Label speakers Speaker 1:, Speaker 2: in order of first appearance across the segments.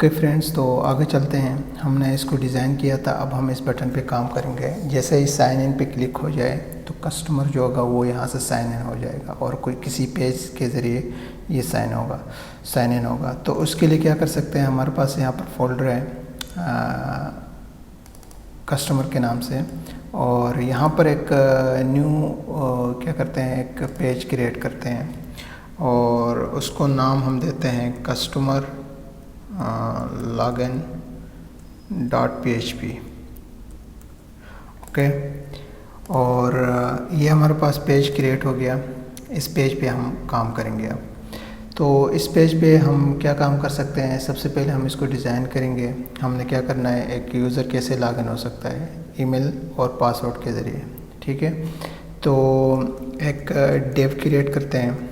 Speaker 1: Okay friends, तो आगे चलते हैं। हमने इसको डिज़ाइन किया था, अब हम इस बटन पे काम करेंगे। जैसे ही साइन इन पे क्लिक हो जाए तो कस्टमर जो होगा वो यहाँ से साइन इन हो जाएगा और कोई किसी पेज के ज़रिए ये साइन इन होगा। तो उसके लिए क्या कर सकते हैं, हमारे पास यहाँ पर फोल्डर है कस्टमर के नाम से, और यहाँ पर एक न्यू क्या करते हैं, एक पेज क्रिएट करते हैं और उसको नाम हम देते हैं कस्टमर login .php। ओके, और ये हमारे पास पेज क्रिएट हो गया। इस पेज पे हम काम करेंगे। अब तो इस पेज पे हम क्या काम कर सकते हैं, सबसे पहले हम इसको डिज़ाइन करेंगे। हमने क्या करना है, एक यूज़र कैसे लॉगिन हो सकता है, ईमेल और पासवर्ड के ज़रिए। ठीक है, तो एक डेव क्रिएट करते हैं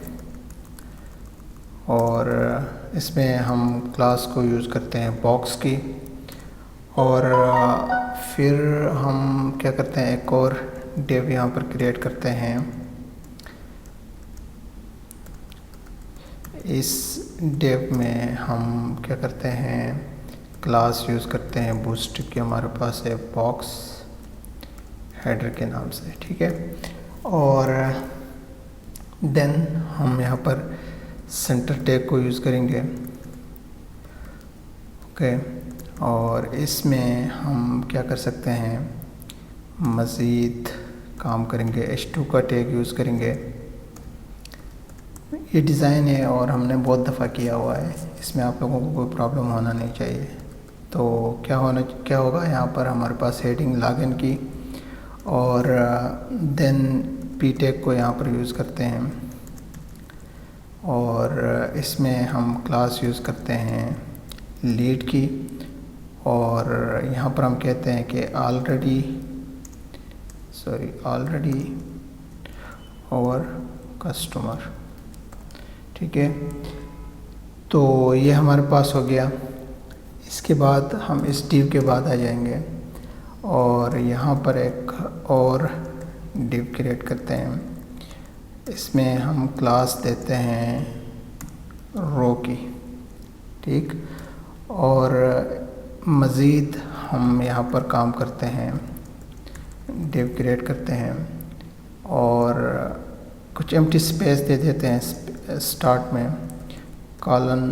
Speaker 1: और इसमें हम क्लास को यूज़ करते हैं बॉक्स की, और फिर हम क्या करते हैं, एक और डेव यहाँ पर क्रिएट करते हैं। इस डेव में हम क्या करते हैं, क्लास यूज़ करते हैं बूस्ट की, हमारे पास है बॉक्स हेडर के नाम से। ठीक है, और देन हम यहाँ पर सेंटर टैग को यूज़ करेंगे। ओके, और इसमें हम क्या कर सकते हैं, मज़ीद काम करेंगे, H2 का टैग यूज़ करेंगे। ये डिज़ाइन है और हमने बहुत दफ़ा किया हुआ है, इसमें आप लोगों को कोई प्रॉब्लम होना नहीं चाहिए। तो क्या होगा, यहाँ पर हमारे पास हेडिंग लॉगिन की, और देन पी टैग को यहाँ पर यूज़ करते हैं, और इसमें हम क्लास यूज़ करते हैं लीड की, और यहाँ पर हम कहते हैं कि ऑलरेडी और कस्टमर। ठीक है, तो ये हमारे पास हो गया। इसके बाद हम इस डिव के बाद आ जाएंगे और यहाँ पर एक और डिव क्रिएट करते हैं। इसमें हम क्लास देते हैं रो की। ठीक, और मज़ीद हम यहाँ पर काम करते हैं, डिव क्रिएट करते हैं और कुछ एम्प्टी स्पेस दे देते हैं। स्टार्ट में कॉलन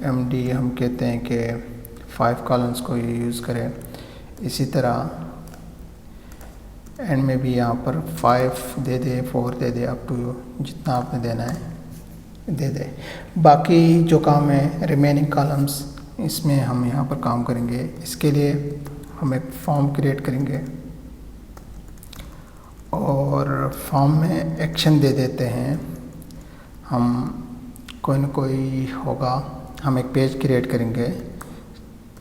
Speaker 1: एमडी हम कहते हैं कि 5 कॉलम्स को ये यूज़ करें। इसी तरह एंड में भी यहाँ पर 5 दे दे, 4 दे दे, अप टू यू, जितना आपने देना है दे दे। बाकी जो काम है रिमेनिंग कॉलम्स, इसमें हम यहाँ पर काम करेंगे। इसके लिए हम एक फॉर्म क्रिएट करेंगे और फॉर्म में एक्शन दे देते हैं। हम कोई न कोई होगा, हम एक पेज क्रिएट करेंगे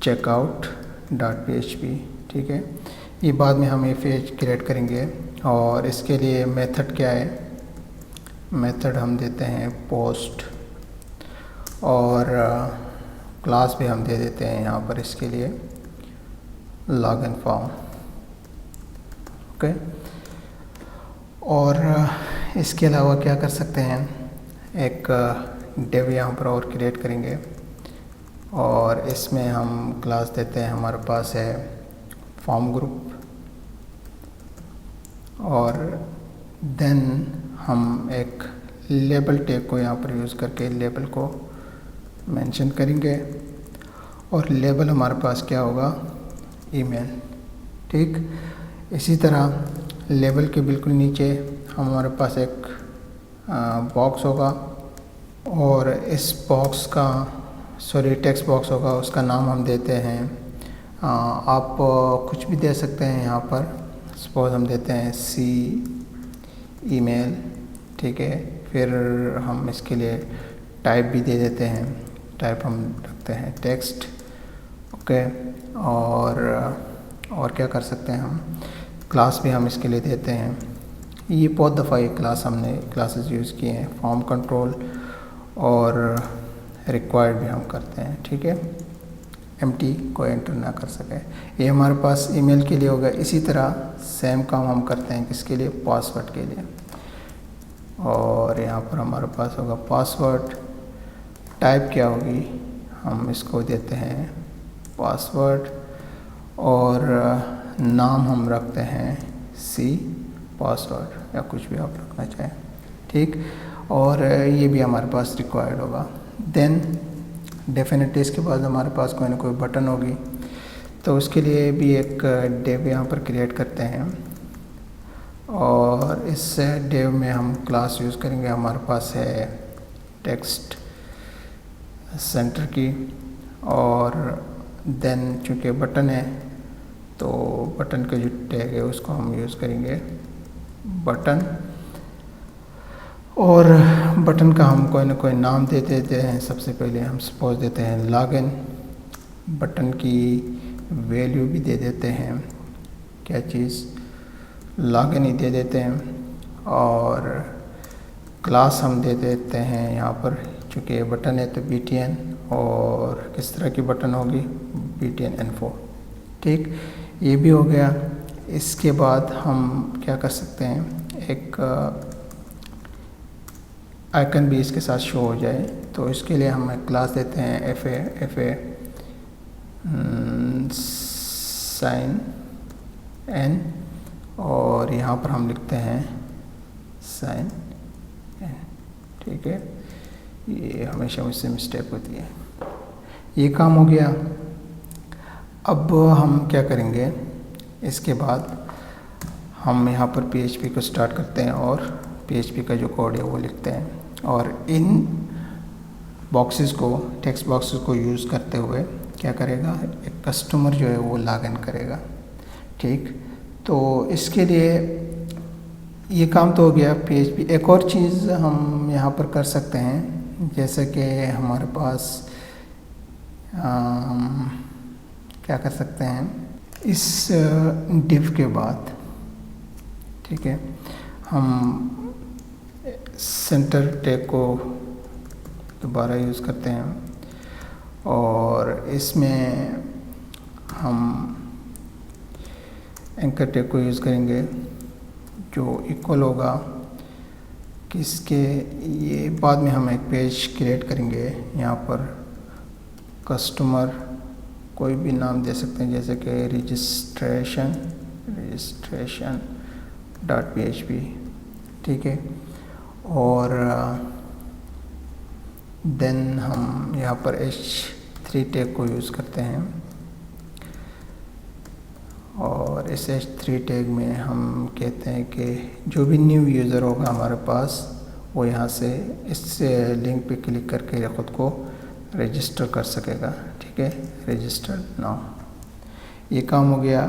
Speaker 1: checkout.php। ठीक है, ये बाद में हम ये पेज क्रिएट करेंगे और इसके लिए मेथड क्या है, मेथड हम देते हैं पोस्ट, और क्लास भी हम दे देते हैं यहाँ पर इसके लिए लॉगिन फॉर्म। ओके, और इसके अलावा क्या कर सकते हैं, एक डिव यहाँ पर और क्रिएट करेंगे और इसमें हम क्लास देते हैं, हमारे पास है फॉर्म ग्रुप, और देन हम एक लेबल टैग को यहाँ पर यूज़ करके लेबल को मेंशन करेंगे, और लेबल हमारे पास क्या होगा, ईमेल। ठीक, इसी तरह लेबल के बिल्कुल नीचे हमारे पास एक बॉक्स होगा, और इस बॉक्स का टेक्स्ट बॉक्स होगा, उसका नाम हम देते हैं, आप कुछ भी दे सकते हैं। यहाँ पर सपोज हम देते हैं सी ईमेल। ठीक है, फिर हम इसके लिए टाइप भी दे देते हैं, टाइप हम रखते हैं टेक्स्ट। ओके, और क्या कर सकते हैं, हम क्लास भी हम इसके लिए देते हैं। ये बहुत दफ़ा ये हमने क्लासेस यूज़ किए हैं, फॉर्म कंट्रोल और रिक्वायर्ड भी हम करते हैं। ठीक है, एम्प्टी को एंटर ना कर सके, ये हमारे पास ईमेल के लिए होगा। इसी तरह सेम काम हम करते हैं किसके लिए, पासवर्ड के लिए, और यहाँ पर हमारे पास होगा पासवर्ड। टाइप क्या होगी, हम इसको देते हैं पासवर्ड और नाम हम रखते हैं सी पासवर्ड या कुछ भी आप रखना चाहें, ठीक। और ये भी हमारे पास रिक्वायर्ड होगा। देन डेफिनेटली इसके बाद हमारे पास कोई ना कोई बटन होगी, तो उसके लिए भी एक डेव यहाँ पर क्रिएट करते हैं और इस डेव में हम क्लास यूज़ करेंगे। हमारे पास है टेक्स्ट सेंटर की, और देन चूँकि बटन है तो बटन का जो टैग है उसको हम यूज़ करेंगे बटन, और बटन का हम कोई ना कोई नाम दे देते हैं। सबसे पहले हम सपोज देते हैं लॉगिन, बटन की वैल्यू भी दे देते हैं, क्या चीज़, लॉगिन ही दे देते हैं, और क्लास हम दे देते हैं यहाँ पर, चूँकि बटन है तो BTN, और किस तरह की बटन होगी, BTN Info, ठीक। ये भी हो गया। इसके बाद हम क्या कर सकते हैं, एक आइकन भी इसके साथ शो हो जाए, तो इसके लिए हम एक क्लास देते हैं FA साइन N, और यहाँ पर हम लिखते हैं साइन N, ठीक है। ये हमेशा मुझसे मिस्टेक होती है। ये काम हो गया। अब हम क्या करेंगे, इसके बाद हम यहाँ पर PHP को स्टार्ट करते हैं और PHP का जो कोड है वो लिखते हैं, और इन बॉक्सेस को, टेक्स्ट बॉक्सेस को यूज़ करते हुए क्या करेगा, एक कस्टमर जो है वो लॉगिन करेगा, ठीक। तो इसके लिए ये काम तो हो गया PHP। एक और चीज़ हम यहाँ पर कर सकते हैं, जैसे कि हमारे पास क्या कर सकते हैं, इस डिव के बाद, ठीक है, हम सेंटर टैग को दोबारा यूज़ करते हैं, और इसमें हम एंकर टैग को यूज़ करेंगे जो इक्वल होगा किसके, ये बाद में हम एक पेज क्रिएट करेंगे। यहाँ पर कस्टमर कोई भी नाम दे सकते हैं, जैसे कि रजिस्ट्रेशन .php, ठीक है। और देन हम यहाँ पर H3 टैग को यूज़ करते हैं, और इस H3 टैग में हम कहते हैं कि जो भी न्यू यूज़र होगा हमारे पास, वो यहाँ से इस लिंक पे क्लिक करके ख़ुद को रजिस्टर कर सकेगा, ठीक है। रजिस्टर नाउ, ये काम हो गया।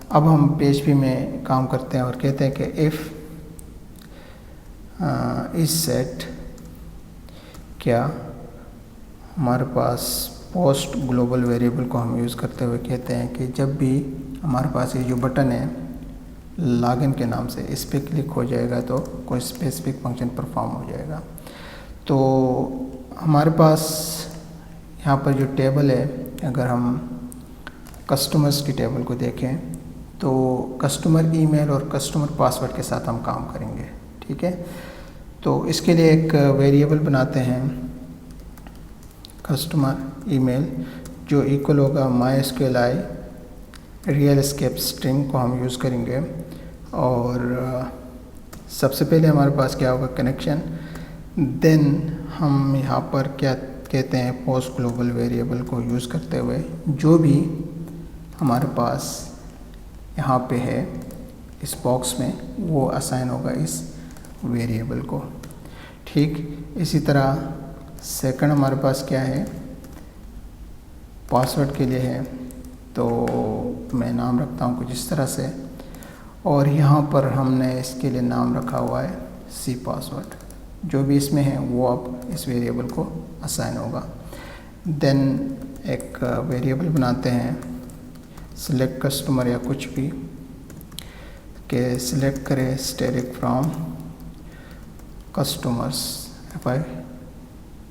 Speaker 1: अब हम PHP में काम करते हैं और कहते हैं कि इफ़ इस सेट, क्या हमारे पास पोस्ट ग्लोबल वेरिएबल को हम यूज़ करते हुए कहते हैं कि जब भी हमारे पास ये जो बटन है लॉगिन के नाम से, इस पर क्लिक हो जाएगा तो कोई स्पेसिफिक फंक्शन परफॉर्म हो जाएगा। तो हमारे पास यहाँ पर जो टेबल है, अगर हम कस्टमर्स की टेबल को देखें तो कस्टमर ईमेल और कस्टमर पासवर्ड के साथ हम काम करेंगे, ठीक है। तो इसके लिए एक वेरिएबल बनाते हैं कस्टमर ईमेल, जो इक्वल होगा MySQLi रियल एस्केप स्ट्रिंग को हम यूज़ करेंगे, और सबसे पहले हमारे पास क्या होगा, कनेक्शन। देन हम यहाँ पर क्या कहते हैं, पोस्ट ग्लोबल वेरिएबल को यूज़ करते हुए जो भी हमारे पास यहाँ पे है इस बॉक्स में, वो असाइन होगा इस वेरिएबल को, ठीक। इसी तरह सेकंड हमारे पास क्या है, पासवर्ड के लिए है, तो मैं नाम रखता हूँ कुछ इस तरह से, और यहाँ पर हमने इसके लिए नाम रखा हुआ है सी पासवर्ड। जो भी इसमें है वो अब इस वेरिएबल को असाइन होगा। देन एक वेरिएबल बनाते हैं सिलेक्ट कस्टमर या कुछ भी, के सिलेक्ट करें static from customers. F I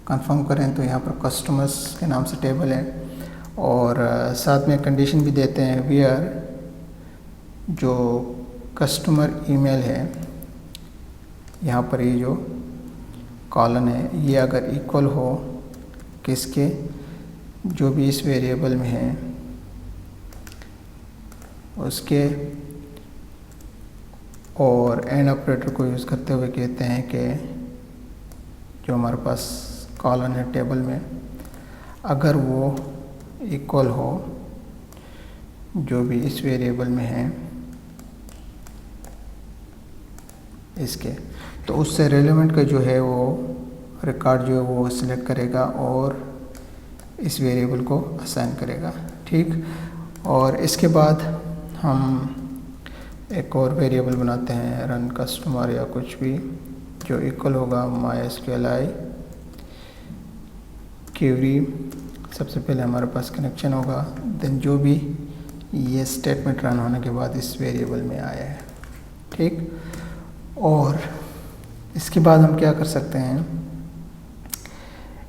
Speaker 1: confirm करें तो यहाँ पर कस्टमर्स के नाम से टेबल है, और साथ में कंडीशन भी देते हैं वेयर जो कस्टमर ईमेल है, यहाँ पर ये जो कॉलन है ये अगर इक्वल हो किसके, जो भी इस वेरिएबल में है उसके और एंड ऑपरेटर को यूज़ करते हुए कहते हैं कि जो हमारे पास कॉलन है टेबल में, अगर वो इक्वल हो जो भी इस वेरिएबल में है इसके, तो उससे रेलेवेंट का जो है वो रिकॉर्ड जो है वो सिलेक्ट करेगा और इस वेरिएबल को असाइन करेगा। ठीक, और इसके बाद हम एक और वेरिएबल बनाते हैं रन कस्टमर या कुछ भी, जो इक्वल होगा MySQLi क्वेरी। सबसे पहले हमारे पास कनेक्शन होगा, देन जो भी ये स्टेटमेंट रन होने के बाद इस वेरिएबल में आया है। ठीक, और इसके बाद हम क्या कर सकते हैं,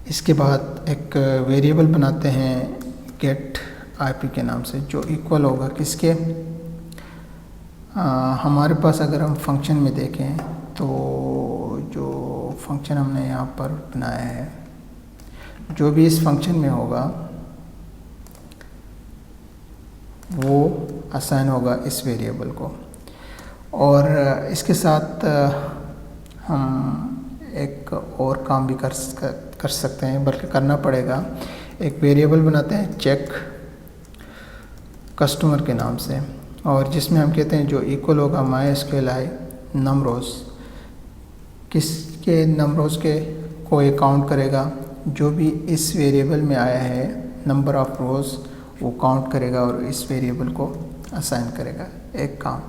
Speaker 1: इसके बाद एक वेरिएबल बनाते हैं गेट IP के नाम से, जो इक्वल होगा किसके, हमारे पास अगर हम फंक्शन में देखें तो जो फंक्शन हमने यहाँ पर बनाया है, जो भी इस फंक्शन में होगा वो असाइन होगा इस वेरिएबल को। और इसके साथ हम एक और काम भी कर सकते हैं, बल्कि करना पड़ेगा। एक वेरिएबल बनाते हैं चेक कस्टमर के नाम से, और जिसमें हम कहते हैं जो इक्वल होगा MySQLi नमरोज़, किसके नमरोज़ के को ये काउंट करेगा, जो भी इस वेरिएबल में आया है नंबर ऑफ रोज़ वो काउंट करेगा और इस वेरिएबल को असाइन करेगा। एक काम।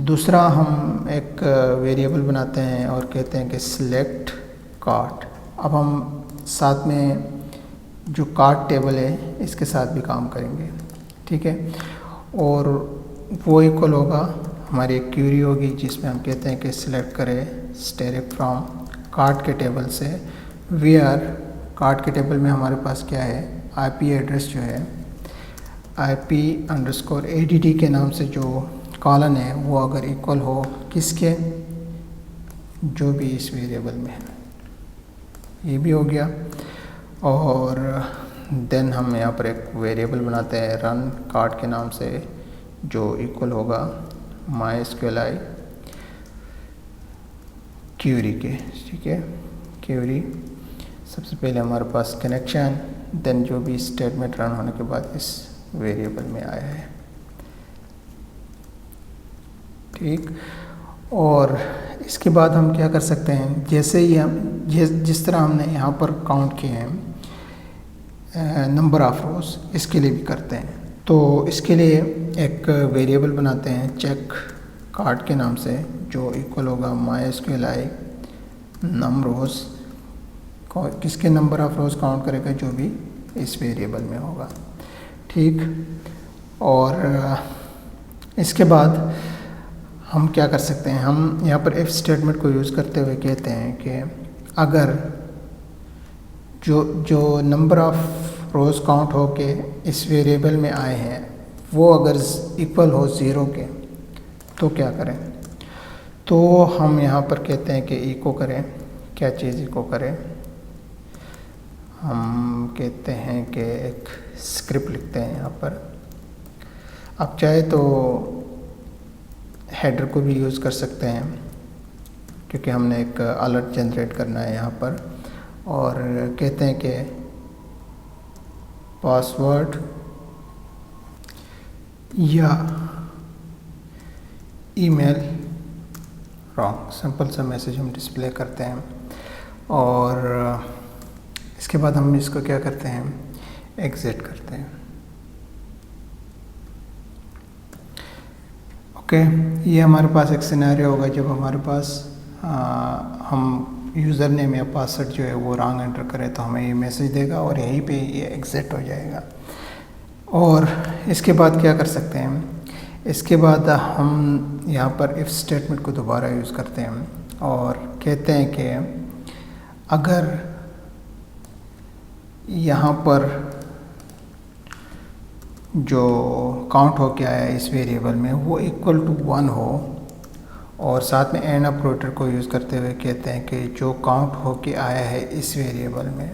Speaker 1: दूसरा, हम एक वेरिएबल बनाते हैं और कहते हैं कि सिलेक्ट कार्ट। अब हम साथ में जो कार्ट टेबल है इसके साथ भी काम करेंगे। ठीक है, और वो इक्वल होगा हमारी एक क्यूरी होगी जिसमें हम कहते हैं कि सिलेक्ट करें स्टेरिक फ्रॉम कार्ट के टेबल से, वेयर कार्ट के टेबल में हमारे पास क्या है, IP एड्रेस जो है IP_ADD के नाम से जो कॉलन है वो अगर इक्वल हो किसके, जो भी इस वेरिएबल में है। ये भी हो गया। और देन हम यहाँ पर एक वेरिएबल बनाते हैं रन कार्ट के नाम से, जो इक्वल होगा MySQLi क्यूरी के। ठीक है, क्यूरी सबसे पहले हमारे पास कनेक्शन, देन जो भी स्टेटमेंट रन होने के बाद इस वेरिएबल में आया है। ठीक, और इसके बाद हम क्या कर सकते हैं, जैसे ही हम जिस तरह हमने यहाँ पर काउंट किए हैं नंबर ऑफ रोज, इसके लिए भी करते हैं। तो इसके लिए एक वेरिएबल बनाते हैं चेक कार्ट के नाम से, जो इक्वल होगा MySQLi नम रोज, किसके नंबर ऑफ रोज काउंट करेगा, जो भी इस वेरिएबल में होगा। ठीक, और इसके बाद हम क्या कर सकते हैं, हम यहाँ पर इफ स्टेटमेंट को यूज़ करते हुए कहते हैं कि अगर जो नंबर ऑफ रोज़ काउंट हो के इस वेरिएबल में आए हैं वो अगर इक्वल हो 0 के, तो क्या करें। तो हम यहाँ पर कहते हैं कि इको करें, क्या चीज़ इको करें, हम कहते हैं कि एक स्क्रिप्ट लिखते हैं यहाँ पर। आप चाहे तो हेडर को भी यूज़ कर सकते हैं, क्योंकि हमने एक अलर्ट जनरेट करना है यहाँ पर, और कहते हैं कि पासवर्ड या ईमेल रॉन्ग, सिंपल सा मैसेज हम डिस्प्ले करते हैं। और इसके बाद हम इसको क्या करते हैं, एग्जिट करते हैं। ओके, ये हमारे पास एक सिनेरियो होगा जब हमारे पास हम यूज़र नेम या पासवर्ड जो है वो रॉन्ग एंटर करें, तो हमें ये मैसेज देगा और यहीं पे ये एग्जिट हो जाएगा। और इसके बाद क्या कर सकते हैं, इसके बाद हम यहाँ पर इफ़ स्टेटमेंट को दोबारा यूज़ करते हैं और कहते हैं कि अगर यहाँ पर जो काउंट हो के आया इस वेरिएबल में वो इक्वल टू 1 हो, और साथ में एंड ऑपरेटर को यूज़ करते हुए कहते हैं कि जो काउंट हो के आया है इस वेरिएबल में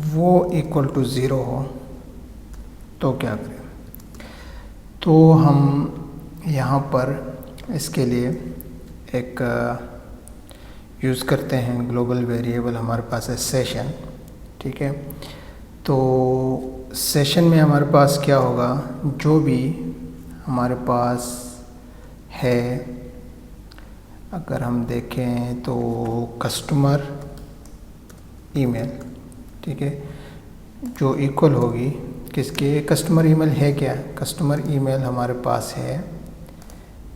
Speaker 1: वो इक्वल टू 0 हो, तो क्या करें। तो हम यहाँ पर इसके लिए एक यूज़ करते हैं ग्लोबल वेरिएबल, हमारे पास है सेशन। ठीक है, तो सेशन में हमारे पास क्या होगा, जो भी हमारे पास है, अगर हम देखें तो कस्टमर ईमेल, ठीक है, जो इक्वल होगी किसके, कस्टमर ईमेल है क्या, कस्टमर ईमेल हमारे पास है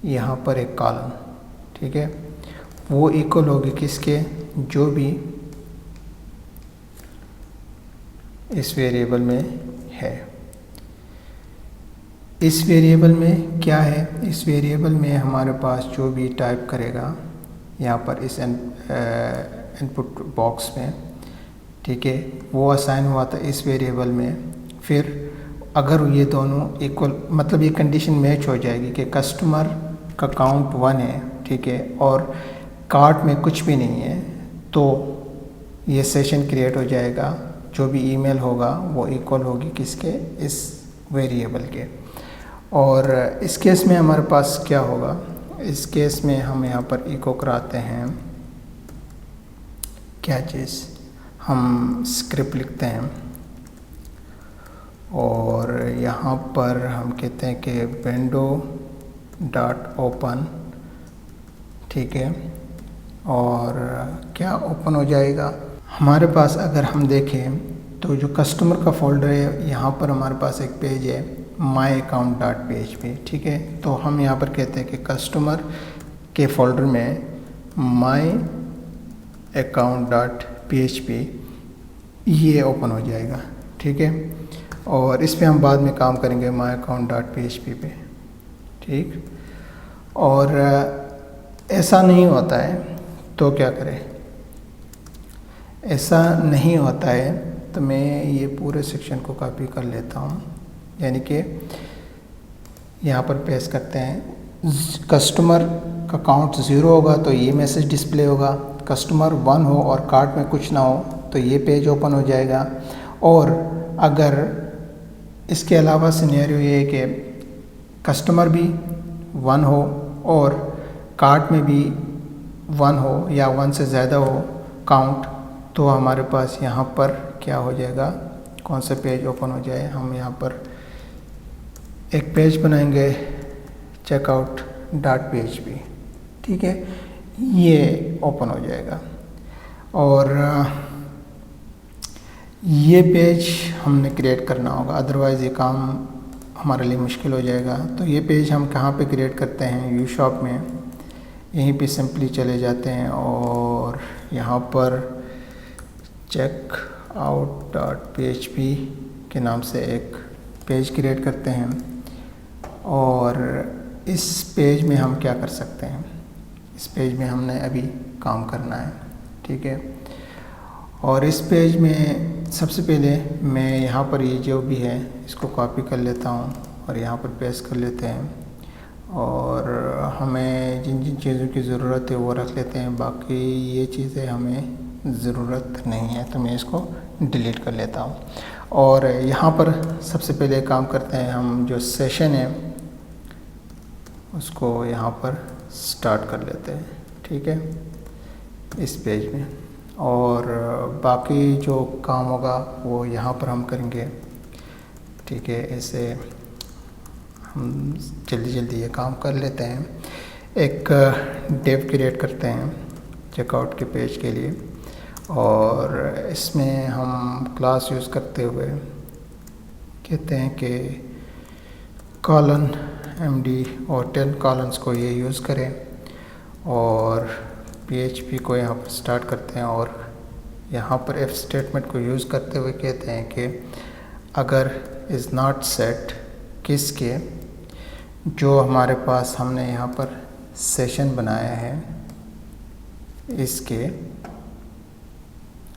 Speaker 1: यहाँ पर एक कॉलम, ठीक है, वो इक्वल होगी किसके, जो भी इस वेरिएबल में है। इस वेरिएबल में क्या है, इस वेरिएबल में हमारे पास जो भी टाइप करेगा यहाँ पर इस इनपुट बॉक्स में, ठीक है, वो असाइन हुआ था इस वेरिएबल में। फिर अगर ये दोनों इक्वल, मतलब ये कंडीशन मैच हो जाएगी कि कस्टमर का काउंट 1 है, ठीक है, और कार्ट में कुछ भी नहीं है, तो ये सेशन क्रिएट हो जाएगा, जो भी ईमेल होगा वो इक्वल होगी किसके, इस वेरिएबल के। और इस केस में हमारे पास क्या होगा, इस केस में हम यहाँ पर इको कराते हैं क्या चीज़, हम स्क्रिप्ट लिखते हैं और यहाँ पर हम कहते हैं कि विंडो डॉट ओपन, ठीक है, और क्या ओपन हो जाएगा हमारे पास। अगर हम देखें तो जो कस्टमर का फोल्डर है, यहाँ पर हमारे पास एक पेज है माई अकाउंट डॉट PHP, ठीक है, तो हम यहाँ पर कहते हैं कि कस्टमर के फोल्डर में माई अकाउंट डॉट PHP ये ओपन हो जाएगा, ठीक है, और इस पे हम बाद में काम करेंगे माई अकाउंट डॉट PHP पे, ठीक। और ऐसा नहीं होता है तो क्या करें, ऐसा नहीं होता है तो मैं ये पूरे सेक्शन को कॉपी कर लेता हूँ, यानी कि यहाँ पर पेस्ट करते हैं, कस्टमर का काउंट 0 होगा तो ये मैसेज डिस्प्ले होगा, कस्टमर 1 हो और कार्ट में कुछ ना हो तो ये पेज ओपन हो जाएगा। और अगर इसके अलावा सिनेरियो ये है कि कस्टमर भी 1 हो और कार्ट में भी 1 हो या 1 से ज़्यादा हो काउंट, तो हमारे पास यहाँ पर क्या हो जाएगा, कौन सा पेज ओपन हो जाए, हम यहाँ पर एक पेज बनाएंगे चेकआउट डॉट PHP, ठीक है, ये ओपन हो जाएगा। और ये पेज हमने क्रिएट करना होगा, अदरवाइज़ ये काम हमारे लिए मुश्किल हो जाएगा। तो ये पेज हम कहाँ पे क्रिएट करते हैं, व्यू शॉप में, यहीं पे सिंपली चले जाते हैं और यहाँ पर चेक आउट डॉट PHP के नाम से एक पेज क्रिएट करते हैं। और इस पेज में हम क्या कर सकते हैं, इस पेज में हमने अभी काम करना है, ठीक है। और इस पेज में सबसे पहले मैं यहाँ पर ये जो भी है इसको कॉपी कर लेता हूँ और यहाँ पर पेस्ट कर लेते हैं, और हमें जिन जिन चीज़ों की ज़रूरत है वो रख लेते हैं, बाकी ये चीज़ें हमें ज़रूरत नहीं है तो मैं इसको डिलीट कर लेता हूँ। और यहाँ पर सबसे पहले काम करते हैं, हम जो सेशन है उसको यहाँ पर स्टार्ट कर लेते हैं, ठीक है, इस पेज में। और बाकी जो काम होगा वो यहाँ पर हम करेंगे, ठीक है। ऐसे हम जल्दी जल्दी ये काम कर लेते हैं। एक डिव क्रिएट करते हैं चेकआउट के पेज के लिए, और इसमें हम क्लास यूज़ करते हुए कहते हैं कि कॉलन MD और 10 कॉलम्स को ये यूज़ करें, और PHP को यहाँ पर स्टार्ट करते हैं और यहाँ पर इफ स्टेटमेंट को यूज़ करते हुए कहते हैं कि अगर इज़ नॉट सेट किसके, जो हमारे पास हमने यहाँ पर सेशन बनाया है इसके,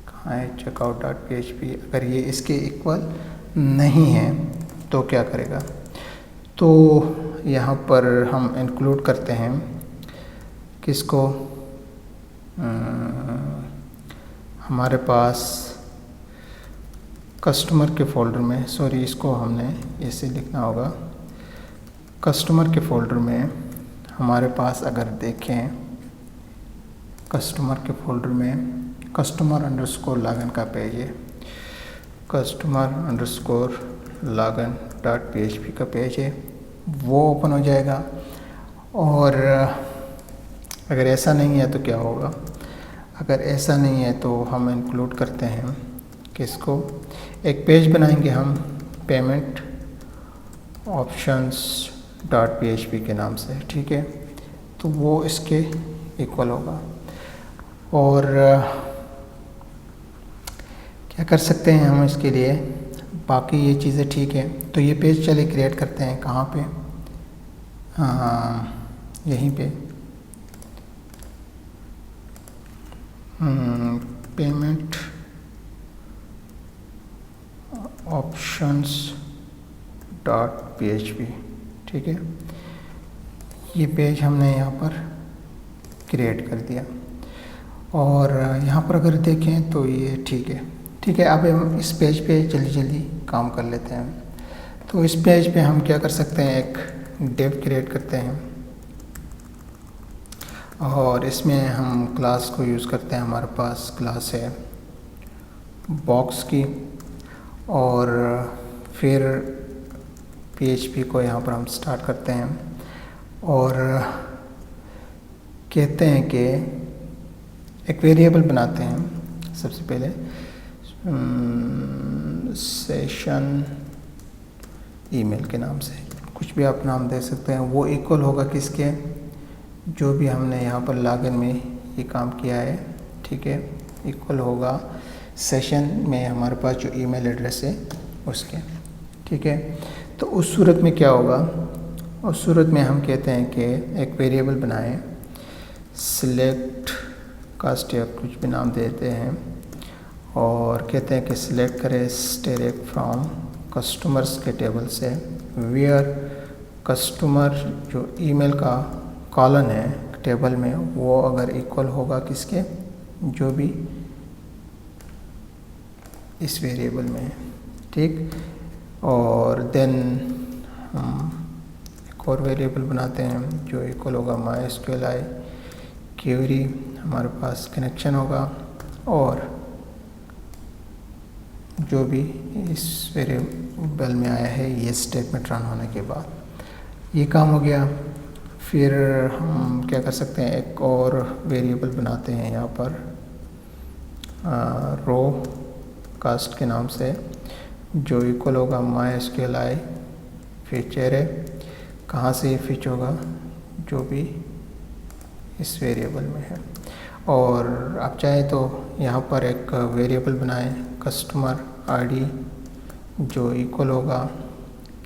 Speaker 1: कहाँ है, चेकआउट डॉट PHP, अगर ये इसके इक्वल नहीं है तो क्या करेगा, तो यहाँ पर हम इंक्लूड करते हैं किसको, हमारे पास कस्टमर के फोल्डर में, सॉरी इसको हमने ऐसे लिखना होगा, कस्टमर के फोल्डर में हमारे पास अगर देखें, कस्टमर के फोल्डर में कस्टमर अंडरस्कोर लॉगिन का पेज है, customer underscore login dot PHP का पेज है, वो ओपन हो जाएगा। और अगर ऐसा नहीं है तो क्या होगा, अगर ऐसा नहीं है तो हम इंक्लूड करते हैं कि इसको एक पेज बनाएंगे हम पेमेंट ऑप्शंस डॉट PHP के नाम से, ठीक है। तो वो इसके इक्वल होगा। और क्या कर सकते हैं हम इसके लिए, बाकी ये चीज़ें ठीक है। तो ये पेज चलिए क्रिएट करते हैं, कहाँ पे, यहीं पे पेमेंट ऑप्शंस डॉट PHP, ठीक है। ये पेज हमने यहाँ पर क्रिएट कर दिया। और यहाँ पर अगर देखें तो ये ठीक है, ठीक है। अब हम इस पेज पे जल्दी जल्दी काम कर लेते हैं। तो इस पेज पे हम क्या कर सकते हैं, एक डिव क्रिएट करते हैं और इसमें हम क्लास को यूज़ करते हैं। हमारे पास क्लास है बॉक्स की, और फिर PHP को यहाँ पर हम स्टार्ट करते हैं और कहते हैं कि एक वेरिएबल बनाते हैं। सबसे पहले सेशन ईमेल के नाम से कुछ भी आप नाम दे सकते हैं। वो इक्वल होगा किसके, जो भी हमने यहाँ पर लॉगिन में ये काम किया है, ठीक है, इक्वल होगा सेशन में हमारे पास जो ईमेल एड्रेस है उसके, ठीक है। तो उस सूरत में क्या होगा, उस सूरत में हम कहते हैं कि एक वेरिएबल बनाएं, सिलेक्ट कास्ट या कुछ भी नाम देते हैं और कहते हैं कि सिलेक्ट करें डायरेक्ट फ्रॉम कस्टमर्स के टेबल से वेयर कस्टमर जो ईमेल का कॉलन है टेबल में, वो अगर इक्वल होगा किसके, जो भी इस वेरिएबल में है, ठीक। और देन हम एक और वेरिएबल बनाते हैं जो इक्वल होगा MySQL क्वेरी, हमारे पास कनेक्शन होगा और जो भी इस वेरिएबल में आया है ये स्टेटमेंट रन होने के बाद ये काम हो गया। फिर हम क्या कर सकते हैं, एक और वेरिएबल बनाते हैं यहाँ पर रो कास्ट के नाम से, जो इक्वल होगा MySQL फीचर है, कहाँ से ये फीच होगा, जो भी इस वेरिएबल में है। और आप चाहें तो यहाँ पर एक वेरिएबल बनाएं कस्टमर ID, जो इक्वल होगा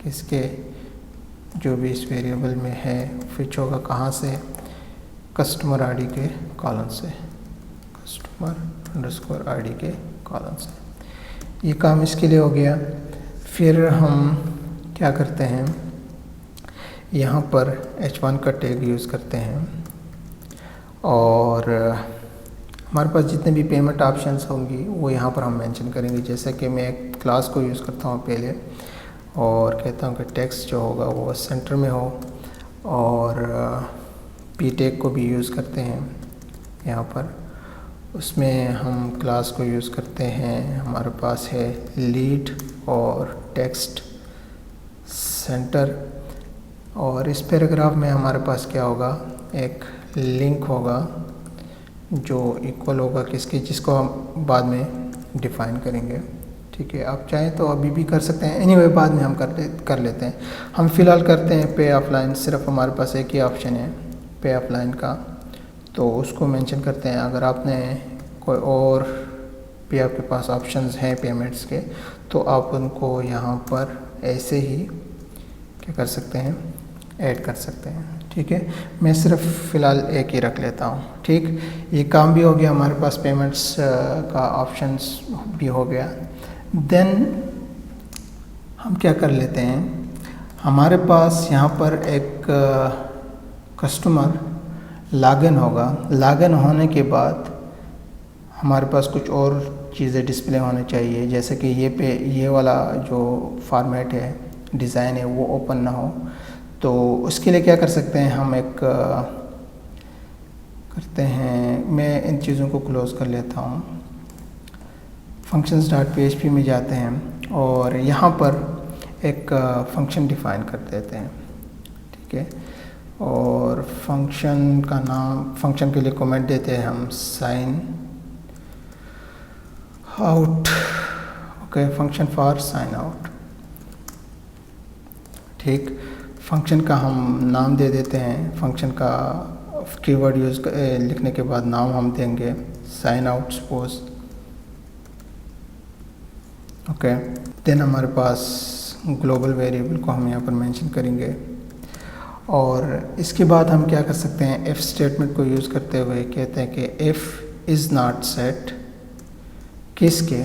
Speaker 1: किसके, जो भी इस वेरिएबल में है, फीच होगा कहाँ से, कस्टमर ID के कॉलन से, कस्टमर अंडरस्कोर ID के कॉलन से। ये काम इसके लिए हो गया। फिर हम क्या करते हैं, यहाँ पर H1 का टैग यूज़ करते हैं और हमारे पास जितने भी पेमेंट ऑप्शंस होंगी वो यहाँ पर हम मेंशन करेंगे। जैसे कि मैं एक क्लास को यूज़ करता हूँ पहले और कहता हूँ कि टेक्स्ट जो होगा वो सेंटर में हो, और P टैग को भी यूज़ करते हैं यहाँ पर। उसमें हम क्लास को यूज़ करते हैं, हमारे पास है लीड और टेक्स्ट सेंटर। और इस पैराग्राफ में हमारे पास क्या होगा, एक लिंक होगा जो इक्वल होगा किसके, जिसको हम बाद में डिफ़ाइन करेंगे, ठीक है। आप चाहें तो अभी भी कर सकते हैं, एनीवे बाद में हम कर लेते हैं। हम फ़िलहाल करते हैं पे ऑफलाइन, सिर्फ हमारे पास एक ही ऑप्शन है पे ऑफलाइन का, तो उसको मेंशन करते हैं। अगर आपने कोई और भी आपके पास ऑप्शंस हैं पेमेंट्स के, तो आप उनको यहाँ पर ऐसे ही क्या कर सकते हैं, ऐड कर सकते हैं, ठीक है। मैं सिर्फ फ़िलहाल एक ही रख लेता हूँ, ठीक। ये काम भी हो गया, हमारे पास पेमेंट्स का ऑप्शंस भी हो गया। देन हम क्या कर लेते हैं, हमारे पास यहाँ पर एक कस्टमर लॉगिन होगा। लॉगिन होने के बाद हमारे पास कुछ और चीज़ें डिस्प्ले होनी चाहिए, जैसे कि ये वाला जो फॉर्मेट है, डिज़ाइन है, वो ओपन ना हो। तो उसके लिए क्या कर सकते हैं, हम एक करते हैं, मैं इन चीज़ों को क्लोज़ कर लेता हूँ। functions.php में जाते हैं और यहाँ पर एक फंक्शन डिफ़ाइन कर देते हैं, ठीक है। और फंक्शन का नाम, फंक्शन के लिए कमेंट देते हैं हम sign out, okay, function for sign out, ठीक। फंक्शन का हम नाम दे देते हैं, फंक्शन का कीवर्ड लिखने के बाद नाम हम देंगे sign out suppose, okay. Then हमारे पास ग्लोबल वेरिएबल को हम यहाँ पर मेंशन करेंगे और इसके बाद हम क्या कर सकते हैं, इफ़ स्टेटमेंट को यूज़ करते हुए कहते हैं कि इफ़ इज़ नॉट सेट, किसके,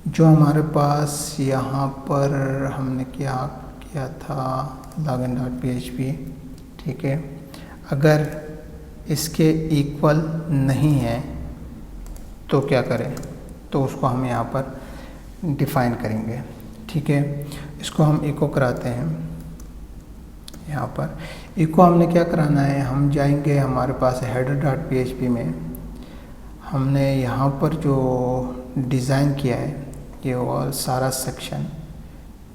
Speaker 1: जो हमारे पास यहाँ पर हमने क्या किया था login.php, ठीक है, अगर इसके इक्वल नहीं है तो क्या करें, तो उसको हम यहाँ पर डिफ़ाइन करेंगे, ठीक है। इसको हम इको कराते हैं, यहाँ पर इको हमने क्या कराना है, हम जाएंगे हमारे पास header.php में, हमने यहाँ पर जो डिज़ाइन किया है ये और सारा सेक्शन,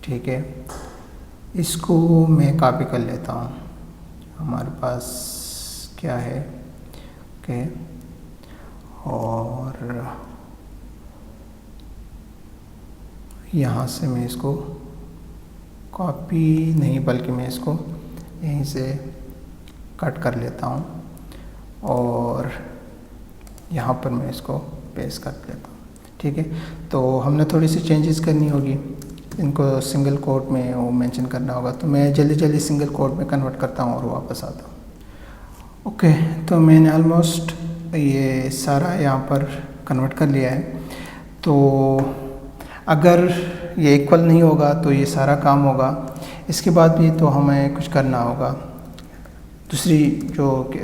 Speaker 1: ठीक है, इसको मैं कॉपी कर लेता हूँ। हमारे पास क्या है, ओके, और यहाँ से मैं इसको कॉपी नहीं बल्कि मैं इसको यहीं से कट कर लेता हूँ और यहाँ पर मैं इसको पेस्ट कर देता हूँ, ठीक है। तो हमने थोड़ी सी चेंजेस करनी होगी, इनको सिंगल कोट में वो मेंशन करना होगा, तो मैं जल्दी जल्दी सिंगल कोट में कन्वर्ट करता हूँ और वापस आता हूँ। ओके, तो मैंने ऑलमोस्ट ये सारा यहाँ पर कन्वर्ट कर लिया है। तो अगर ये इक्वल नहीं होगा तो ये सारा काम होगा, इसके बाद भी तो हमें कुछ करना होगा।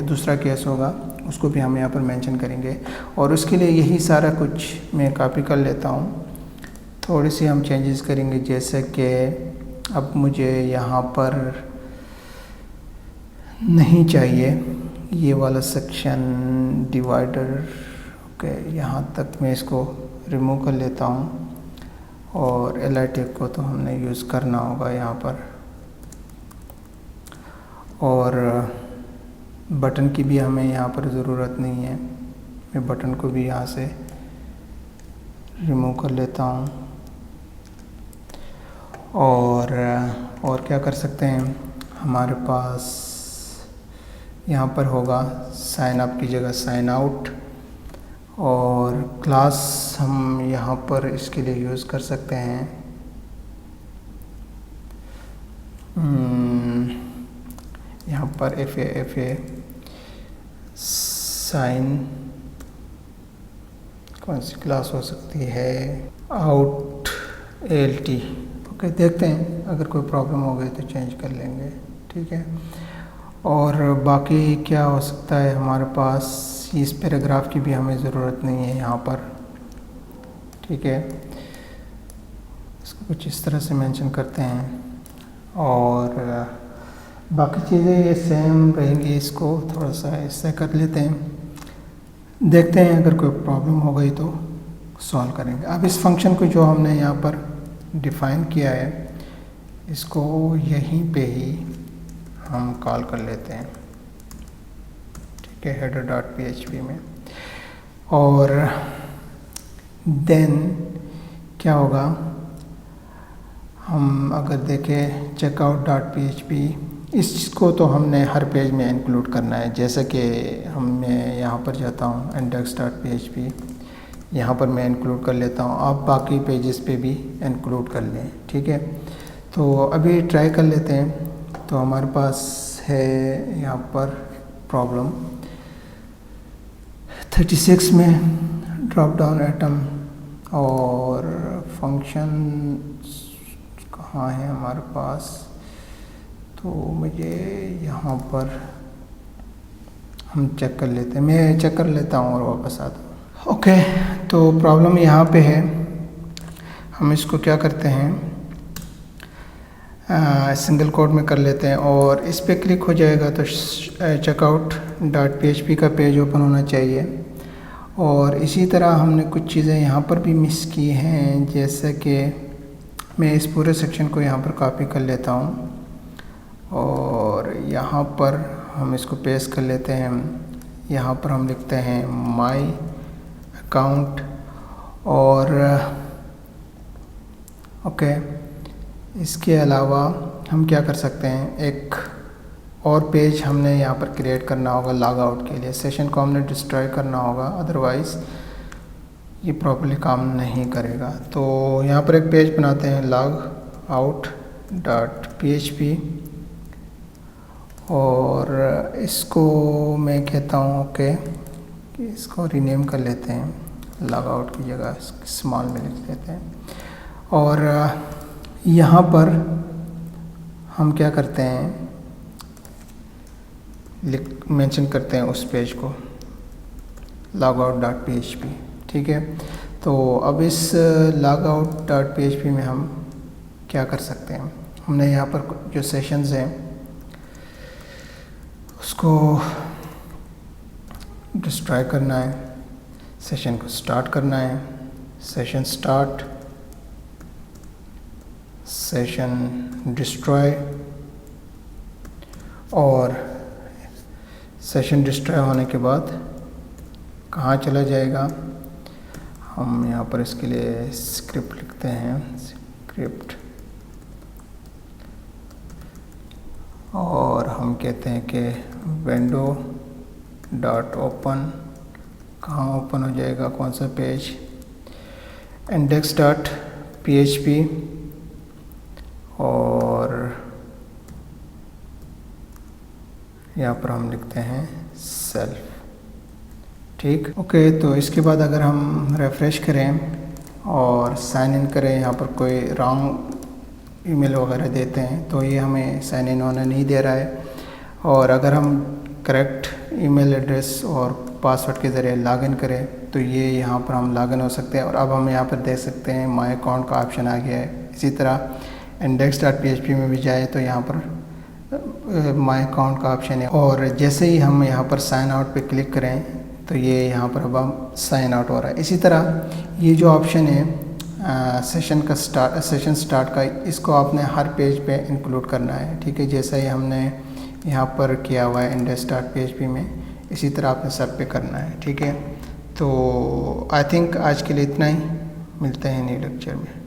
Speaker 1: दूसरा केस होगा उसको भी हम यहाँ पर मेंशन करेंगे और उसके लिए यही सारा कुछ मैं कॉपी कर लेता हूँ। थोड़ी सी हम चेंजेस करेंगे, जैसे कि अब मुझे यहाँ पर नहीं चाहिए ये वाला सेक्शन डिवाइडर, ओके, यहाँ तक मैं इसको रिमूव कर लेता हूँ और एलिटिक को तो हमने यूज़ करना होगा यहाँ पर, और बटन की भी हमें यहाँ पर ज़रूरत नहीं है, मैं बटन को भी यहाँ से रिमूव कर लेता हूँ। और क्या कर सकते हैं, हमारे पास यहाँ पर होगा साइन अप की जगह साइन आउट, और क्लास हम यहाँ पर इसके लिए यूज़ कर सकते हैं यहाँ पर एफ ए साइन, कौन सी क्लास हो सकती है, आउट ALT, ओके। देखते हैं अगर कोई प्रॉब्लम हो गई तो चेंज कर लेंगे, ठीक है। और बाकी क्या हो सकता है, हमारे पास इस पैराग्राफ की भी हमें ज़रूरत नहीं है यहाँ पर, ठीक है। इसको कुछ इस तरह से मेंशन करते हैं और बाकी चीज़ें ये सेम रहेंगी, इसको थोड़ा सा ऐसे कर लेते हैं, देखते हैं अगर कोई प्रॉब्लम हो गई तो सॉल्व करेंगे। अब इस फंक्शन को जो हमने यहाँ पर डिफ़ाइन किया है इसको यहीं पे ही हम कॉल कर लेते हैं, ठीक है, header.php में। और देन क्या होगा, हम अगर देखें checkout.php, इसको तो हमने हर पेज में इंक्लूड करना है, जैसे कि मैं यहाँ पर जाता हूँ index.php, यहाँ पर मैं इंक्लूड कर लेता हूँ, आप बाकी पेजेस पे भी इंक्लूड कर लें, ठीक है। तो अभी ट्राई कर लेते हैं। तो हमारे पास है यहाँ पर प्रॉब्लम 36 में ड्रॉप डाउन आइटम, और फंक्शन कहाँ है हमारे पास, तो मुझे यहाँ पर हम चेक कर लेते हैं, मैं चेक कर लेता हूँ और वापस आता हूँ। ओके, तो प्रॉब्लम यहाँ पे है, हम इसको क्या करते हैं, सिंगल कोट में कर लेते हैं और इस पर क्लिक हो जाएगा तो चेकआउट डॉट PHP का पेज ओपन होना चाहिए। और इसी तरह हमने कुछ चीज़ें यहाँ पर भी मिस की हैं, जैसे कि मैं इस पूरे सेक्शन को यहाँ पर कॉपी कर लेता हूँ और यहाँ पर हम इसको पेस्ट कर लेते हैं। यहाँ पर हम लिखते हैं माई अकाउंट और ओके। इसके अलावा हम क्या कर सकते हैं, एक और पेज हमने यहाँ पर क्रिएट करना होगा लॉग आउट के लिए। सेशन को हमने डिस्ट्रॉय करना होगा, अदरवाइज़ ये प्रॉपर्ली काम नहीं करेगा। तो यहाँ पर एक पेज बनाते हैं लॉग आउट डॉट PHP और इसको मैं कहता हूँ ओके कि इसको रीनेम कर लेते हैं, लॉग आउट की जगह स्मॉल में लिख देते हैं। और यहाँ पर हम क्या करते हैं, मेंशन करते हैं उस पेज को logout.php, ठीक है। तो अब इस logout.php में हम क्या कर सकते हैं, हमने यहाँ पर जो सेशंस हैं उसको डिस्ट्रॉय करना है, सेशन को स्टार्ट करना है। सेशन स्टार्ट, सेशन डिस्ट्रॉय और सेशन डिस्ट्रॉय होने के बाद कहाँ चला जाएगा, हम यहाँ पर इसके लिए स्क्रिप्ट लिखते हैं, स्क्रिप्ट, और हम कहते हैं कि विंडो डॉट ओपन, कहाँ ओपन हो जाएगा, कौन सा पेज, इंडेक्स डॉट PHP और यहाँ पर हम लिखते हैं सेल्फ, ठीक। ओके, तो इसके बाद अगर हम रिफ़्रेश करें और साइन इन करें, यहाँ पर कोई रॉन्ग ईमेल वगैरह देते हैं तो ये हमें साइन इन होने नहीं दे रहा है। और अगर हम करेक्ट ईमेल एड्रेस और पासवर्ड के ज़रिए लॉगिन करें तो ये यहाँ पर हम लॉगिन हो सकते हैं। और अब हम यहाँ पर देख सकते हैं माई अकाउंट का ऑप्शन आ गया है। इसी तरह index.php में भी जाए तो यहाँ पर माई अकाउंट का ऑप्शन है और जैसे ही हम यहाँ पर साइन आउट पे क्लिक करें तो ये यहाँ पर अब हम साइन आउट हो रहा है। इसी तरह ये जो ऑप्शन है सेशन स्टार्ट का, इसको आपने हर पेज पे इंक्लूड करना है, ठीक है। जैसा ही हमने यहाँ पर किया हुआ है index.php में, इसी तरह आपने सब पे करना है, ठीक है। तो आई थिंक आज के लिए इतना ही, मिलते हैं नए लेक्चर में।